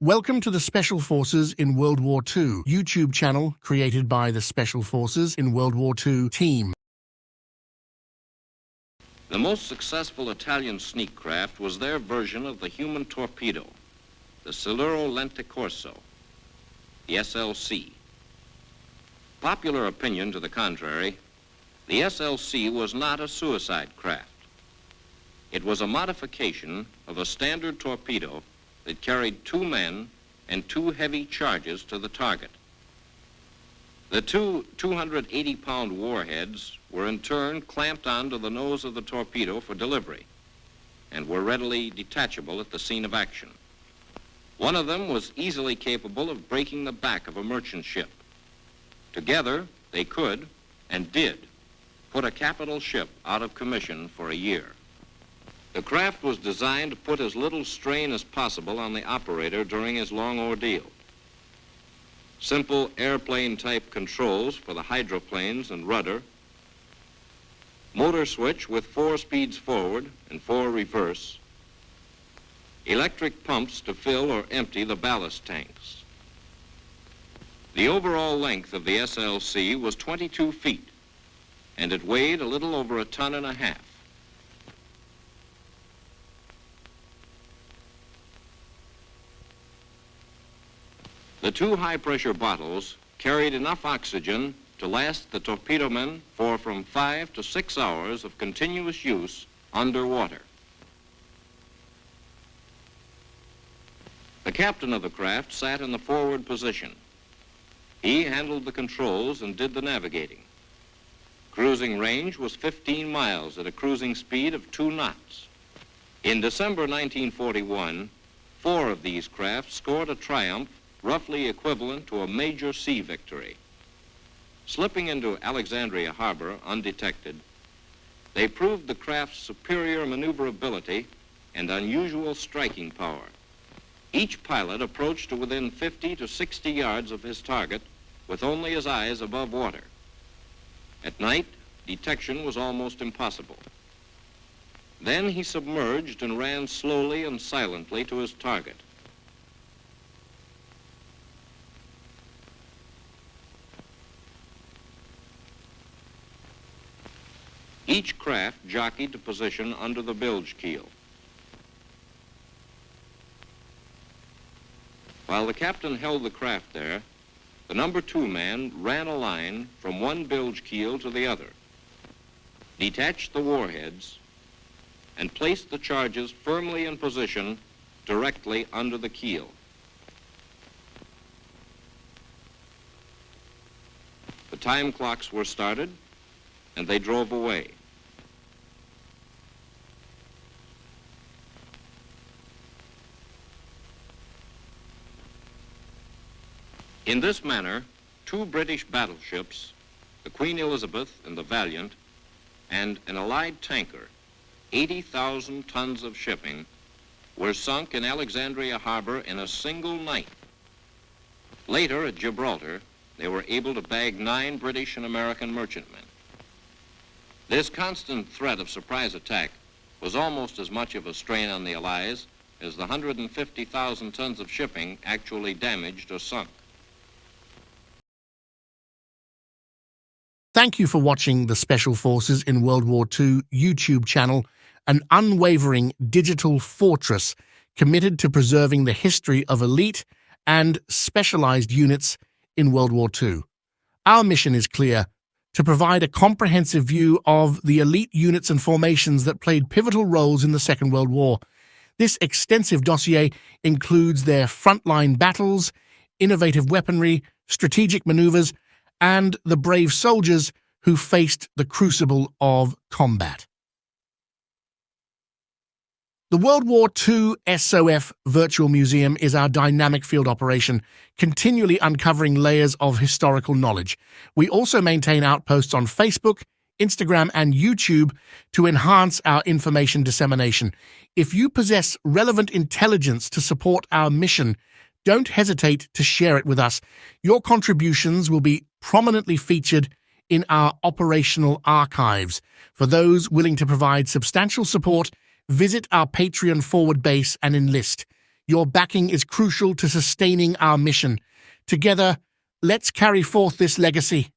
Welcome to the Special Forces in World War II YouTube channel created by the Special Forces in World War II team. The most successful Italian sneak craft was their version of the human torpedo, the Siluro Lenta Corsa, the SLC. Popular opinion to the contrary, the SLC was not a suicide craft. It was a modification of a standard torpedo that carried 2 men and 2 heavy charges to the target. The two 280-pound warheads were in turn clamped onto the nose of the torpedo for delivery and were readily detachable at the scene of action. One of them was easily capable of breaking the back of a merchant ship. Together, they could, and did, put a capital ship out of commission for a year. The craft was designed to put as little strain as possible on the operator during his long ordeal. Simple airplane-type controls for the hydroplanes and rudder, motor switch with 4 speeds forward and 4 reverse, electric pumps to fill or empty the ballast tanks. The overall length of the SLC was 22 feet, and it weighed a little over 1.5 tons. The 2 high-pressure bottles carried enough oxygen to last the torpedo men for from 5 to 6 hours of continuous use underwater. The captain of the craft sat in the forward position. He handled the controls and did the navigating. Cruising range was 15 miles at a cruising speed of 2 knots. In December 1941, 4 of these craft scored a triumph roughly equivalent to a major sea victory. Slipping into Alexandria harbor undetected, they proved the craft's superior maneuverability and unusual striking power. Each pilot approached to within 50 to 60 yards of his target with only his eyes above water. At night, detection was almost impossible. Then he submerged and ran slowly and silently to his target. Each craft jockeyed to position under the bilge keel. While the captain held the craft there, the number 2 man ran a line from one bilge keel to the other, detached the warheads, and placed the charges firmly in position directly under the keel. The time clocks were started, and they drove away. In this manner, 2 British battleships, the Queen Elizabeth and the Valiant, and an Allied tanker, 80,000 tons of shipping, were sunk in Alexandria harbor in a single night. Later, at Gibraltar, they were able to bag 9 British and American merchantmen. This constant threat of surprise attack was almost as much of a strain on the Allies as the 150,000 tons of shipping actually damaged or sunk. Thank you for watching the Special Forces in World War II YouTube channel, an unwavering digital fortress committed to preserving the history of elite and specialized units in World War II. Our mission is clear: to provide a comprehensive view of the elite units and formations that played pivotal roles in the Second World War. This extensive dossier includes their frontline battles, innovative weaponry, strategic maneuvers, and the brave soldiers who faced the crucible of combat. The World War II SOF Virtual Museum is our dynamic field operation, continually uncovering layers of historical knowledge. We also maintain outposts on Facebook, Instagram, and YouTube to enhance our information dissemination. If you possess relevant intelligence to support our mission, don't hesitate to share it with us. Your contributions will be prominently featured in our operational archives. For those willing to provide substantial support, visit our Patreon forward base and enlist. Your backing is crucial to sustaining our mission. Together, let's carry forth this legacy.